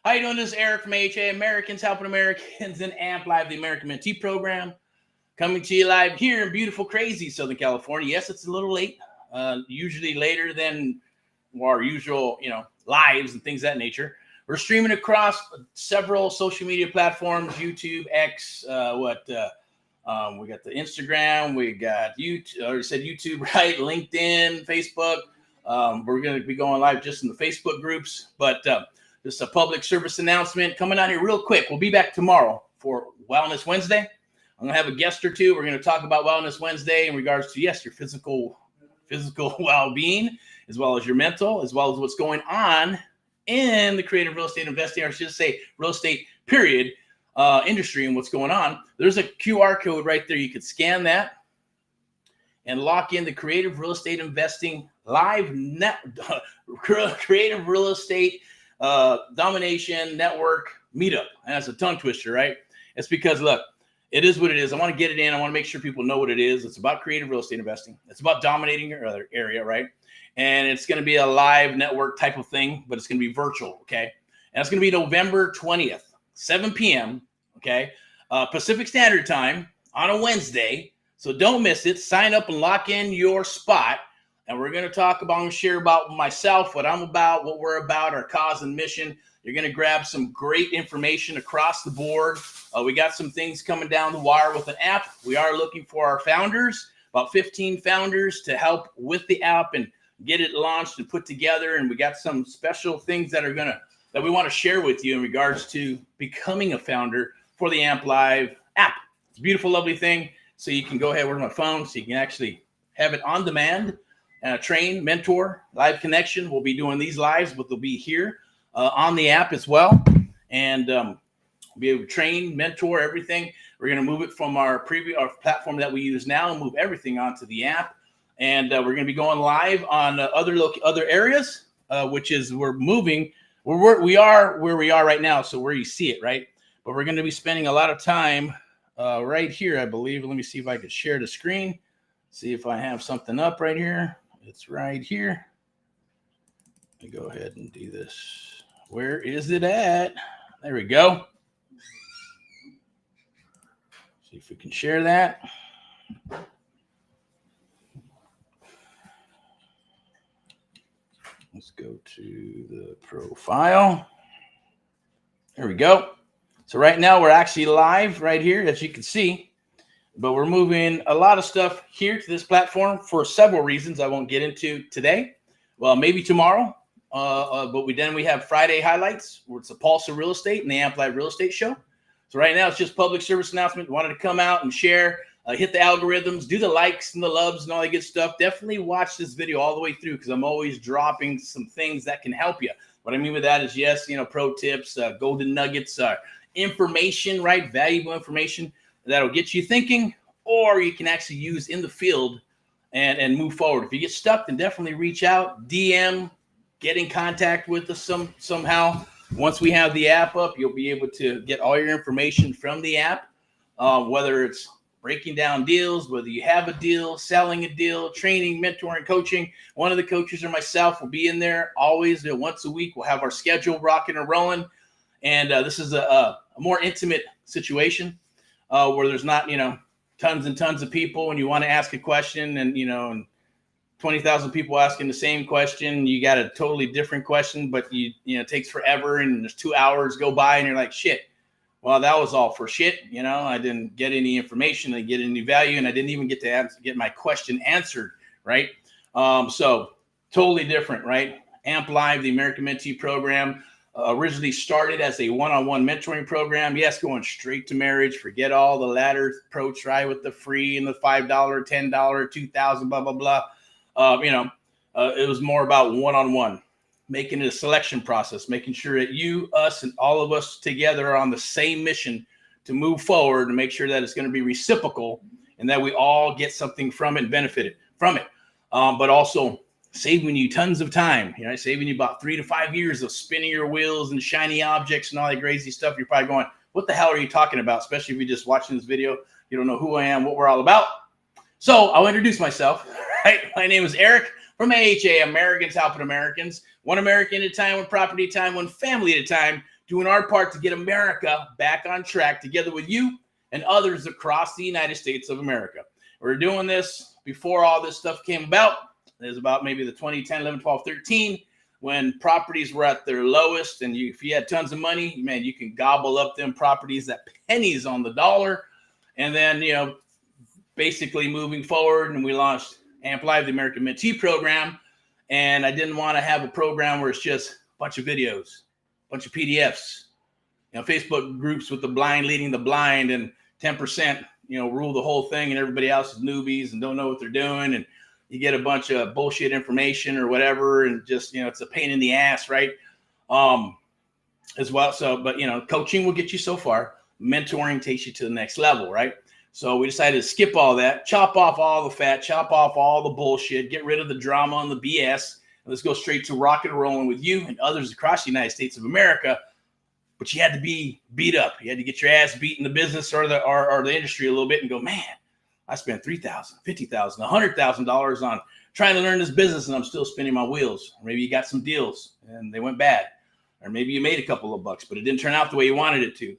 How you doing? This is Erick from AHA, Americans Helping Americans, and AMP Live, the American Mentee Program. Coming to you live here in beautiful, crazy Southern California. Yes, it's a little late, usually later than our usual, lives and things of that nature. We're streaming across several social media platforms, YouTube, X, we got the Instagram, we got YouTube, I already said YouTube, right? LinkedIn, Facebook. We're going to be going live just in the Facebook groups, but just a public service announcement coming out here real quick. We'll be back tomorrow for Wellness Wednesday. I'm going to have a guest or two. We're going to talk about Wellness Wednesday in regards to, yes, your physical well-being, as well as your mental, as well as what's going on in the creative real estate investing, or I should say real estate period industry and what's going on. There's a QR code right there. You could scan that and lock in the creative real estate investing live creative real estate domination network meetup. And that's a tongue twister, right? It's because, look, it is what it is. I want to get it in. I want to make sure people know what it is. It's about creative real estate investing. It's about dominating your other area, right? And it's going to be a live network type of thing, but it's going to be virtual, okay? And it's going to be November 20th, 7 p.m., okay? Pacific Standard Time on a Wednesday. So don't miss it. Sign up and lock in your spot. And we're going to talk about and share about myself, what I'm about, what we're about, our cause and mission. You're going to grab some great information across the board. We got some things coming down the wire with an app. We are looking for our founders, about 15 founders to help with the app and get it launched and put together. And we got some special things that we want to share with you in regards to becoming a founder for the AMP Live app. It's a beautiful, lovely thing. So you can go ahead with my phone so you can actually have it on demand. Train, mentor, live connection. We'll be doing these lives, but they'll be here on the app as well. And be able to train, mentor, everything. We're going to move it from our platform that we use now and move everything onto the app. And we're going to be going live on other areas, which is we're moving. We are where we are right now, so where you see it, right? But we're going to be spending a lot of time right here, I believe. Let me see if I can share the screen. See if I have something up right here. It's right here. Let me go ahead and do this. Where is it at? There we go. See if we can share that. Let's go to the profile. There we go. So right now we're actually live right here, as you can see. But we're moving a lot of stuff here to this platform for several reasons I won't get into today. Well, maybe tomorrow. But we have Friday highlights where it's the Pulse of Real Estate and the AMP Live Real Estate Show. So right now it's just public service announcement. Wanted to come out and share, hit the algorithms, do the likes and the loves and all that good stuff. Definitely watch this video all the way through because I'm always dropping some things that can help you. What I mean with that is, yes, pro tips, golden nuggets, information, right? Valuable information that'll get you thinking, or you can actually use in the field and move forward. If you get stuck, then definitely reach out, DM, get in contact with us somehow. Once we have the app up, you'll be able to get all your information from the app, whether it's breaking down deals, whether you have a deal, selling a deal, training, mentoring, coaching. One of the coaches or myself will be in there always. Once a week, we'll have our schedule rocking and rolling. And this is a more intimate situation where there's not, tons and tons of people and you want to ask a question and, and 20,000 people asking the same question. You got a totally different question, but it takes forever and there's 2 hours go by and you're like, shit, well, that was all for shit. I didn't get any information, I didn't get any value, and I didn't even get to get my question answered, right? So totally different, right? AMP Live, the American Mentee Program, originally started as a one-on-one mentoring program. Yes, going straight to marriage. Forget all the ladder approach, right? With the free and the $5, $10, $2,000, blah, blah, blah. It was more about one-on-one, making it a selection process, making sure that you, us, and all of us together are on the same mission to move forward and make sure that it's going to be reciprocal and that we all get something from it and benefit from it. But also saving you tons of time, saving you about 3 to 5 years of spinning your wheels and shiny objects and all that crazy stuff. You're probably going, what the hell are you talking about? Especially if you're just watching this video, you don't know who I am, what we're all about. So I'll introduce myself. Right? My name is Erick from AHA, Americans Helping Americans. One American at a time, one property at a time, one family at a time, doing our part to get America back on track together with you and others across the United States of America. We're doing this before all this stuff came about. It was about maybe the 2010, 11, 12, 13, when properties were at their lowest. And if you had tons of money, man, you can gobble up them properties at pennies on the dollar. And then, basically moving forward, and we launched AMP Live, the American Mentee program. And I didn't want to have a program where it's just a bunch of videos, a bunch of PDFs, Facebook groups with the blind leading the blind, and 10%, rule the whole thing, and everybody else is newbies and don't know what they're doing. And you get a bunch of bullshit information or whatever, and just, it's a pain in the ass, right? As well. So, but, coaching will get you so far. Mentoring takes you to the next level, right? So we decided to skip all that, chop off all the fat, chop off all the bullshit, get rid of the drama and the BS. And let's go straight to rock and rolling with you and others across the United States of America. But you had to be beat up. You had to get your ass beat in the business or the industry a little bit and go, man, I spent $3,000, $50,000, $100,000 on trying to learn this business, and I'm still spinning my wheels. Or maybe you got some deals and they went bad. Or maybe you made a couple of bucks, but it didn't turn out the way you wanted it to.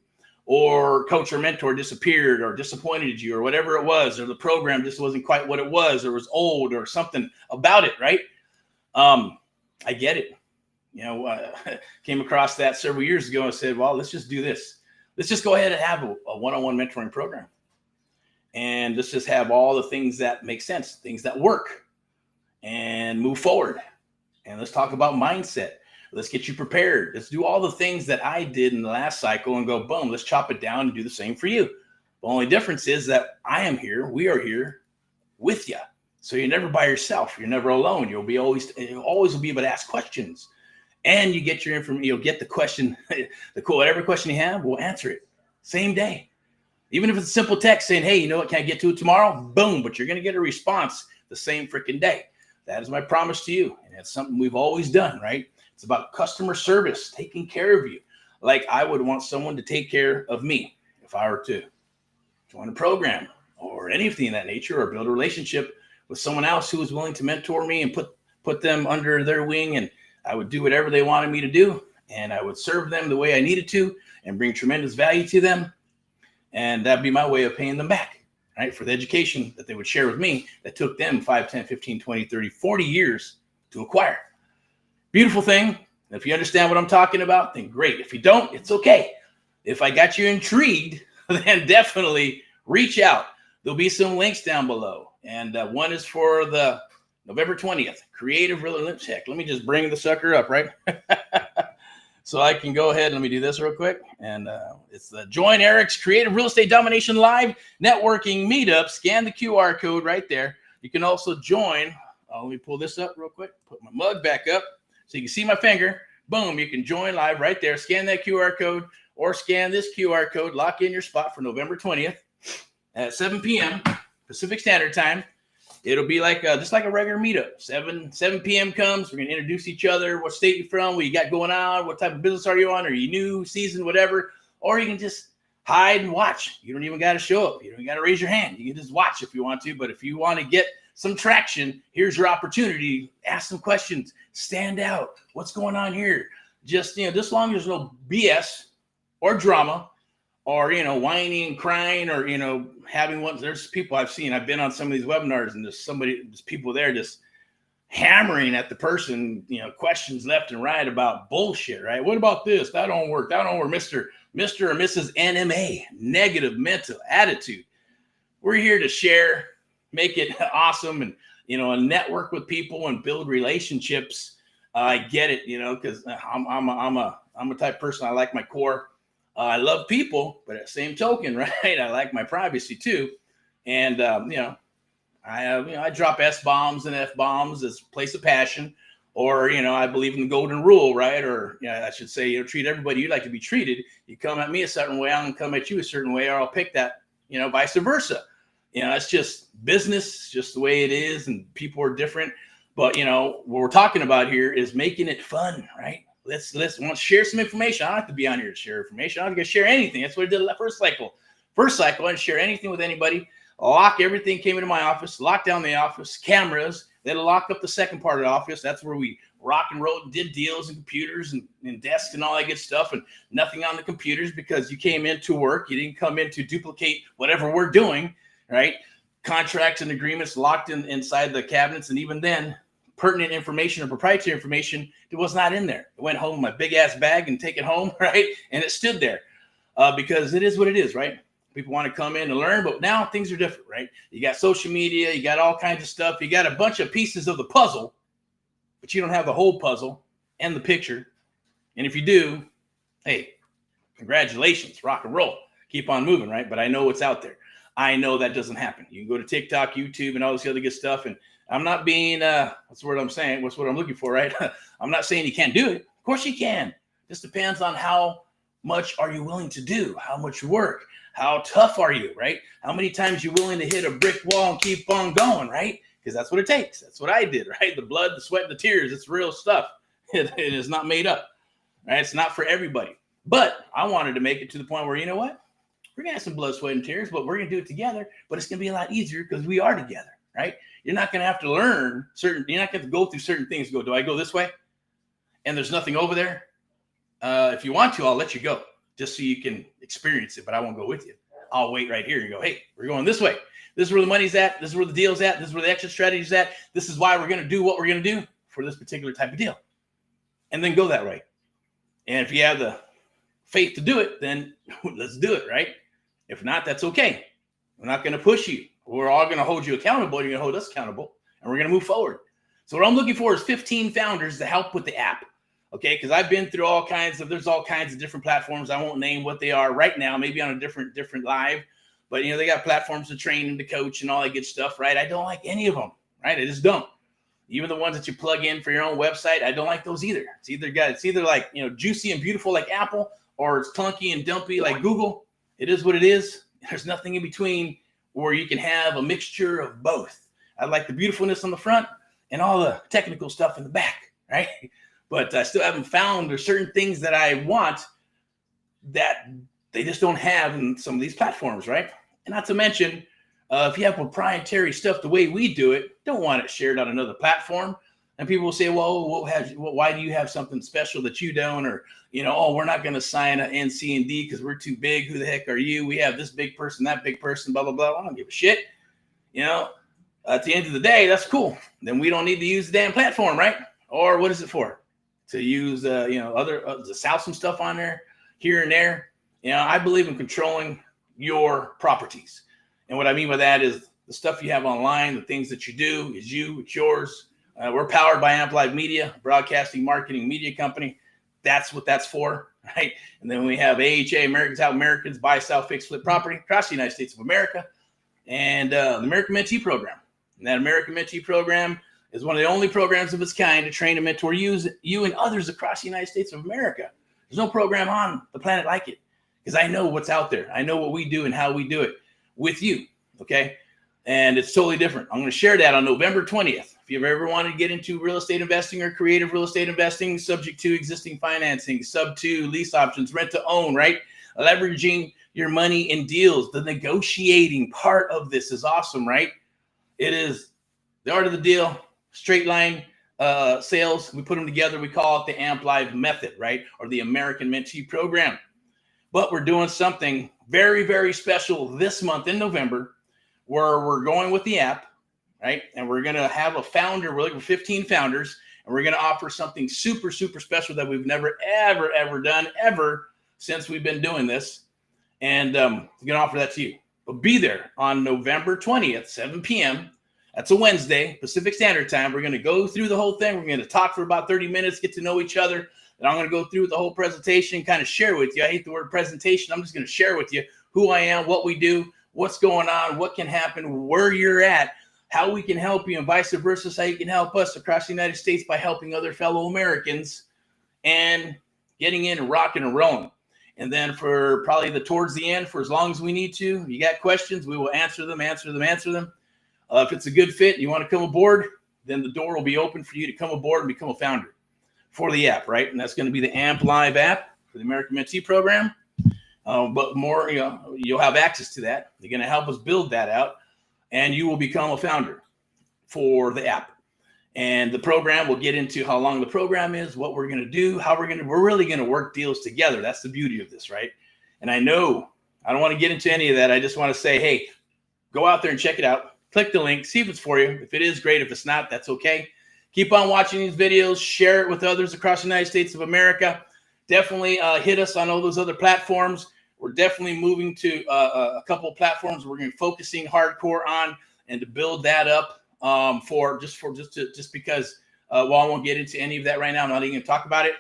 Or coach or mentor disappeared or disappointed you or whatever it was, or the program just wasn't quite what it was, or was old, or something about it, right? I get it. Came across that several years ago and said, well, let's just do this. Let's just go ahead and have a one-on-one mentoring program. And let's just have all the things that make sense, things that work, and move forward. And let's talk about mindset. Let's get you prepared. Let's do all the things that I did in the last cycle and go, boom, let's chop it down and do the same for you. The only difference is that I am here. We are here with you. So you're never by yourself. You're never alone. You'll always will be able to ask questions, and you get your information. You'll get the question, whatever question you have, we'll answer it same day. Even if it's a simple text saying, hey, can I get to it tomorrow? Boom. But you're going to get a response the same freaking day. That is my promise to you. And that's something we've always done, right? It's about customer service, taking care of you. Like I would want someone to take care of me if I were to join a program or anything of that nature, or build a relationship with someone else who was willing to mentor me and put them under their wing. And I would do whatever they wanted me to do. And I would serve them the way I needed to and bring tremendous value to them. And that'd be my way of paying them back, right? For the education that they would share with me that took them 5, 10, 15, 20, 30, 40 years to acquire. Beautiful thing. If you understand what I'm talking about, then great. If you don't, it's okay. If I got you intrigued, then definitely reach out. There'll be some links down below. And one is for the November 20th, Creative Real Estate. Let me just bring the sucker up, right? So I can go ahead and let me do this real quick. And it's the Join Erick's Creative Real Estate Domination Live Networking Meetup. Scan the QR code right there. You can also join. Let me pull this up real quick. Put my mug back up so you can see my finger. Boom, you can join live right there. Scan that QR code or scan this QR code. Lock in your spot for November 20th at 7 p.m. Pacific Standard Time. It'll be like just like a regular meetup. 7 p.m. comes. We're going to introduce each other. What state you're from, what you got going on, what type of business are you on, are you new, seasoned, whatever. Or you can just hide and watch. You don't even got to show up. You don't even got to raise your hand. You can just watch if you want to. But if you want to get some traction, here's your opportunity. Ask some questions. Stand out. What's going on here? Just, just long as there's no BS or drama or, whining and crying or, having one. There's people I've seen. I've been on some of these webinars and there's people there just hammering at the person, questions left and right about bullshit, right? What about this? That don't work. That don't work. Mr. or Mrs. NMA, negative mental attitude. We're here to share, make it awesome, and and network with people and build relationships. I get it, because I'm a type of person. I like my core. I love people, but at the same token, right? I like my privacy too, and I drop S-bombs and F-bombs as a place of passion, or I believe in the golden rule, right? Or I should say, treat everybody you'd like to be treated. You come at me a certain way, I'm gonna come at you a certain way, or I'll pick that, vice versa. It's just business, it's just the way it is, and people are different. But what we're talking about here is making it fun, right? Let's share some information. I don't have to be on here to share information. I don't have to share anything. That's what I did the first cycle. First cycle, I didn't share anything with anybody. Everything came into my office, locked down the office, cameras, They'd lock up the second part of the office. That's where we rock and roll and did deals and computers and desks and all that good stuff, and nothing on the computers because you came in to work. You didn't come in to duplicate whatever we're doing, right? Contracts and agreements locked inside the cabinets, and even then, pertinent information or proprietary information, it was not in there. It went home in my big ass bag and take it home, right? And it stood there because it is what it is, right? People want to come in and learn, but now things are different, right? You got social media, you got all kinds of stuff. You got a bunch of pieces of the puzzle, but you don't have the whole puzzle and the picture. And if you do, hey, congratulations, rock and roll. Keep on moving, right? But I know what's out there. I know that doesn't happen. You can go to TikTok, YouTube, and all this other good stuff. And I'm not being, what's the word I'm saying? What's what I'm looking for, right? I'm not saying you can't do it. Of course you can. Just depends on how much are you willing to do, how much work. How tough are you, right? How many times you willing to hit a brick wall and keep on going, right? Because that's what it takes. That's what I did, right? The blood, the sweat, the tears. It's real stuff. It is not made up, right? It's not for everybody. But I wanted to make it to the point where, you know what? We're going to have some blood, sweat, and tears, but we're going to do it together. But it's going to be a lot easier because we are together, right? You're not going to have to learn you're not going to go through certain things. Do I go this way? And there's nothing over there. If you want to, I'll let you go, just so you can experience it, but I won't go with you. I'll wait right here and go, hey, we're going this way. This is where the money's at. This is where the deal's at. This is where the exit strategy's at. This is why we're going to do what we're going to do for this particular type of deal. And then go that way. And if you have the faith to do it, then let's do it, right? If not, that's okay. We're not going to push you. We're all going to hold you accountable. You're going to hold us accountable, and we're going to move forward. So what I'm looking for is 15 founders to help with the app. Okay, because I've been through there's all kinds of different platforms. I won't name what they are right now, maybe on a different live, but they got platforms to train and to coach and all that good stuff, right? I don't like any of them, right? I just don't. Even the ones that you plug in for your own website, I don't like those either. It's either like, juicy and beautiful like Apple, or it's clunky and dumpy like Google. It is what it is. There's nothing in between where you can have a mixture of both. I like the beautifulness on the front and all the technical stuff in the back, right? But I still haven't found there's certain things that I want that they just don't have in some of these platforms, right? And not to mention, if you have proprietary stuff the way we do it, don't want it shared on another platform. And people will say, well, why do you have something special that you don't? Or, we're not going to sign an NC and D because we're too big. Who the heck are you? We have this big person, that big person, blah, blah, blah. I don't give a shit. At the end of the day, that's cool. Then we don't need to use the damn platform, right? Or what is it for? To use, to sell some stuff on there, here and there. I believe in controlling your properties. And what I mean by that is the stuff you have online, the things that you do is it's yours. We're powered by Amp Live Media, broadcasting, marketing, media company. That's what that's for, right? And then we have AHA, Americans How Americans Buy, Sell, Fix, Flip Property across the United States of America, and the American Mentee Program. And that American Mentee Program is one of the only programs of its kind to train and mentor you and others across the United States of America. There's no program on the planet like it, because I know what's out there. I know what we do and how we do it with you, okay? And it's totally different. I'm going to share that on November 20th. If you've ever wanted to get into real estate investing or creative real estate investing, subject to existing financing, sub to lease options, rent to own, right? Leveraging your money in deals. The negotiating part of this is awesome, right? It is the art of the deal, straight line sales. We put them together. We call it the Amp Live method, right? Or the American Mentee Program. But we're doing something very, very special this month in November, where we're going with the app, right? And we're going to have a founder. We're looking for 15 founders, and we're going to offer something super, super special that we've never, ever, ever done ever since we've been doing this. And we're going to offer that to you. But be there on November 20th, 7 p.m. That's a Wednesday, Pacific Standard Time. We're going to go through the whole thing. We're going to talk for about 30 minutes, get to know each other. And I'm going to go through the whole presentation, kind of share with you. I hate the word presentation. I'm just going to share with you who I am, what we do, what's going on, what can happen, where you're at, how we can help you, and vice versa, how you can help us across the United States by helping other fellow Americans and getting in and rocking and rolling. And then for probably towards the end, for as long as we need to, you got questions, we will answer them. If it's a good fit and you want to come aboard, then the door will be open for you to come aboard and become a founder for the app, right? And that's going to be the Amp Live app for the American Mentee Program. But more, you'll have access to that. They're going to help us build that out, and you will become a founder for the app. And the program, we'll get into how long the program is, what we're going to do, how we're really going to work deals together. That's the beauty of this, right? And I know I don't want to get into any of that. I just want to say, hey, go out there and check it out. Click the link, see if it's for you. If it is, great. If it's not, that's okay. Keep on watching these videos. Share it with others across the United States of America. Definitely hit us on all those other platforms. We're definitely moving to a couple of platforms we're going to be focusing hardcore on, and to build that up just because while I won't get into any of that right now, I'm not even going to talk about it.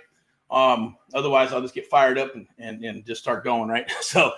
Otherwise, I'll just get fired up and just start going, right? So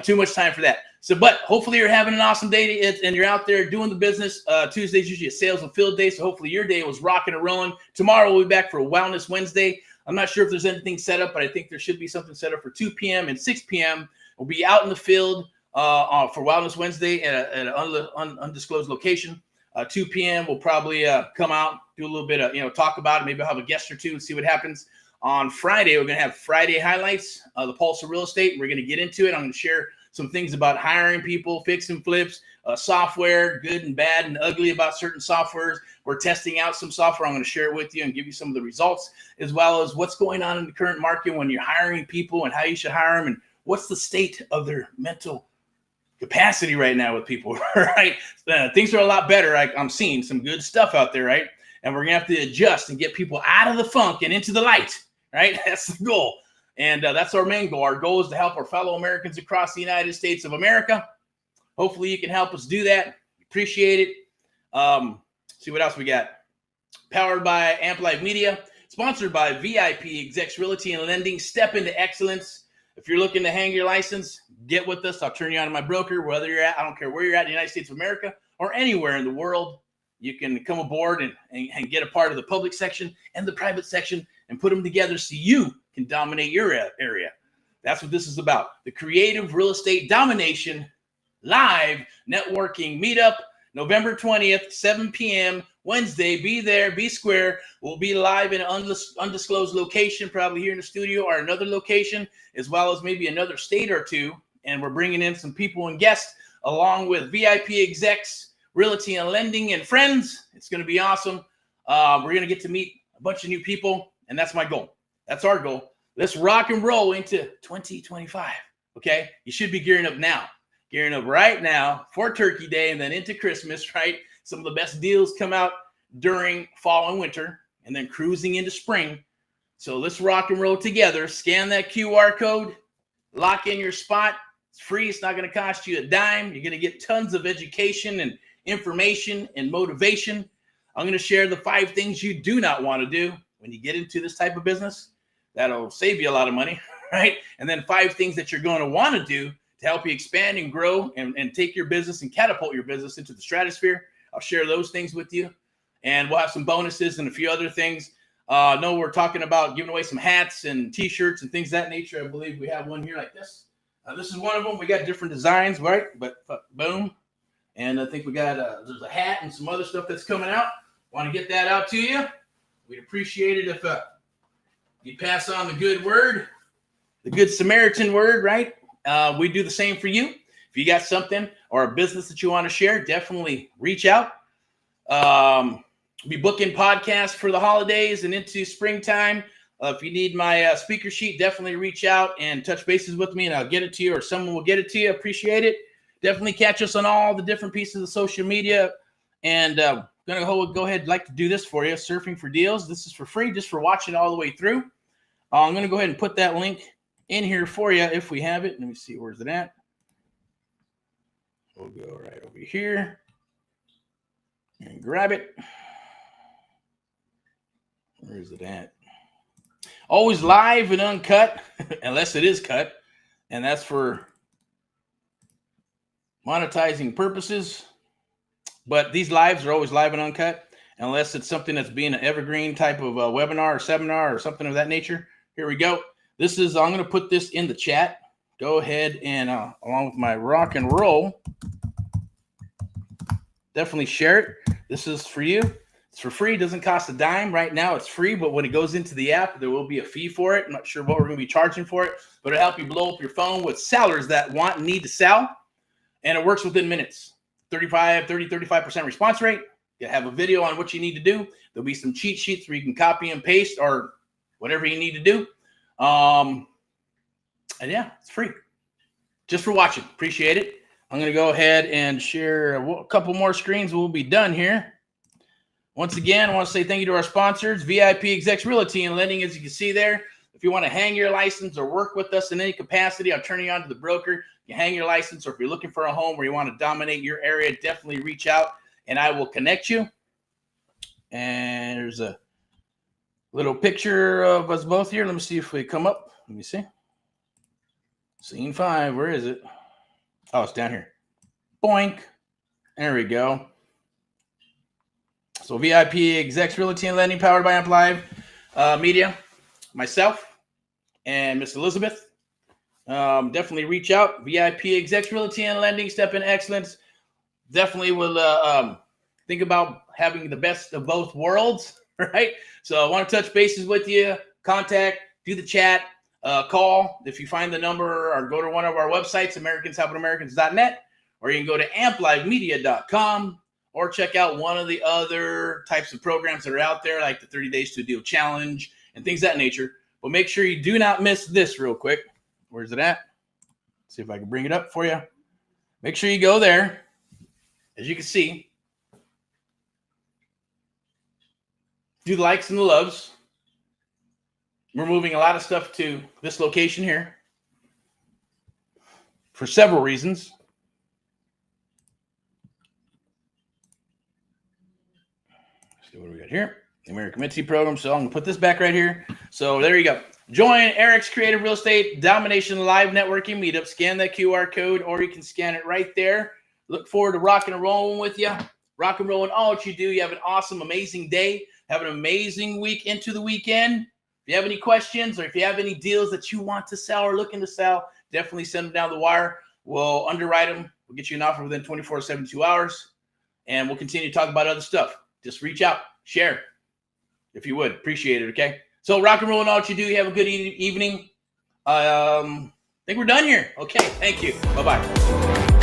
too much time for that. So, but hopefully you're having an awesome day and you're out there doing the business. Tuesday's usually a sales and field day, so hopefully your day was rocking and rolling. Tomorrow we'll be back for a Wellness Wednesday. I'm not sure if there's anything set up, but I think there should be something set up for 2 p.m. and 6 p.m. We'll be out in the field for Wellness Wednesday at an undisclosed location. 2 p.m. we'll probably come out, do a little bit of, talk about it. Maybe I'll have a guest or two and see what happens. On Friday, we're going to have Friday highlights, the pulse of real estate. We're going to get into it. I'm going to share some things about hiring people, fix and flips, software, good and bad and ugly about certain softwares. We're testing out some software. I'm going to share it with you and give you some of the results, as well as what's going on in the current market when you're hiring people and how you should hire them and what's the state of their mental capacity right now with people, right? Things are a lot better. I'm seeing some good stuff out there, right? And we're going to have to adjust and get people out of the funk and into the light, right? That's the goal. And that's our main goal. Our goal is to help our fellow Americans across the United States of America. Hopefully you can help us do that. Appreciate it. See what else we got. Powered by Amplified Media. Sponsored by VIPeXecs Realty and Lending. Step into excellence. If you're looking to hang your license, get with us. I'll turn you on to my broker, whether you're at, I don't care where you're at in the United States of America or anywhere in the world. You can come aboard and get a part of the public section and the private section and put them together so you can dominate your area. That's what this is about. The Creative Real Estate Domination Live Networking Meetup, November 20th, 7 p.m. Wednesday. Be there, be square. We'll be live in an undisclosed location, probably here in the studio or another location, as well as maybe another state or two. And we're bringing in some people and guests along with VIPeXecs, Realty and Lending and friends. It's going to be awesome. We're going to get to meet a bunch of new people, and that's my goal. That's our goal. Let's rock and roll into 2025, okay? You should be gearing up now. Gearing up right now for Turkey Day and then into Christmas, right? Some of the best deals come out during fall and winter and then cruising into spring. So let's rock and roll together. Scan that QR code. Lock in your spot. It's free. It's not going to cost you a dime. You're going to get tons of education and information and motivation. I'm going to share the 5 things you do not want to do when you get into this type of business. That'll save you a lot of money, right? And then 5 things that you're going to want to do to help you expand and grow and take your business and catapult your business into the stratosphere. I'll share those things with you. And we'll have some bonuses and a few other things. No, we're talking about giving away some hats and T-shirts and things of that nature. I believe we have one here like this. This is one of them. We got different designs, right? But boom. And I think we got, there's a hat and some other stuff that's coming out. Want to get that out to you. We'd appreciate it if you pass on the good word, the good Samaritan word, right? We do the same for you. If you got something or a business that you want to share, definitely reach out. Be booking podcasts for the holidays and into springtime. If you need my speaker sheet, definitely reach out and touch bases with me and I'll get it to you or someone will get it to you. Appreciate it. Definitely catch us on all the different pieces of social media. And going to go ahead and like to do this for you. Surfing for Deals. This is for free just for watching all the way through. I'm going to go ahead and put that link in here for you if we have it. Let me see. Where's it at? We'll go right over here and grab it. Where is it at? Always live and uncut, unless it is cut. And that's for monetizing purposes. But these lives are always live and uncut, unless it's something that's being an evergreen type of a webinar or seminar or something of that nature. Here we go. This is, I'm going to put this in the chat. Go ahead and along with my rock and roll, definitely share it. This is for you. It's for free. It doesn't cost a dime. Right now it's free, but when it goes into the app, there will be a fee for it. I'm not sure what we're going to be charging for it, but it'll help you blow up your phone with sellers that want and need to sell. And it works within minutes. 35% response rate. You have a video on what you need to do. There'll be some cheat sheets where you can copy and paste or whatever you need to do. And yeah, it's free. Just for watching. Appreciate it. I'm going to go ahead and share a couple more screens. We'll be done here. Once again, I want to say thank you to our sponsors, VIPeXecs Realty and Lending, as you can see there. If you want to hang your license or work with us in any capacity, I'll turn you on to the broker. You hang your license, or if you're looking for a home where you want to dominate your area, definitely reach out and I will connect you. And there's a little picture of us both here. Let me see if we come up. Let me see. Scene 5. Where is it? Oh, it's down here. Boink. There we go. So VIPeXecs Realty and Lending, powered by Amp Live Media. Myself and Miss Elizabeth. Definitely reach out. VIPeXecs Realty and Lending, step in excellence. Definitely will think about having the best of both worlds, right? So I want to touch bases with you. Contact, do the chat, call if you find the number, or go to one of our websites, AmericансHelpingAmericans.net, or you can go to amplivemedia.com, or check out one of the other types of programs that are out there, like the 30 Days to a Deal Challenge and things of that nature. But make sure you do not miss this real quick. Where's it at? See if I can bring it up for you. Make sure you go there. As you can see, do the likes and the loves. We're moving a lot of stuff to this location here for several reasons. Let's see what we got here. The American Minty program. So I'm going to put this back right here. So there you go. Join Eric's Creative Real Estate Domination Live Networking Meetup. Scan that QR code, or you can scan it right there. Look forward to rocking and rolling with you. Rock and roll in all what you do. You have an awesome, amazing day. Have an amazing week into the weekend. If you have any questions, or if you have any deals that you want to sell or looking to sell, definitely send them down the wire. We'll underwrite them. We'll get you an offer within 24 to 72 hours. And we'll continue to talk about other stuff. Just reach out, share, if you would. Appreciate it, okay? So rock and roll in all what you do. You have a good evening. I think we're done here. Okay, thank you. Bye-bye.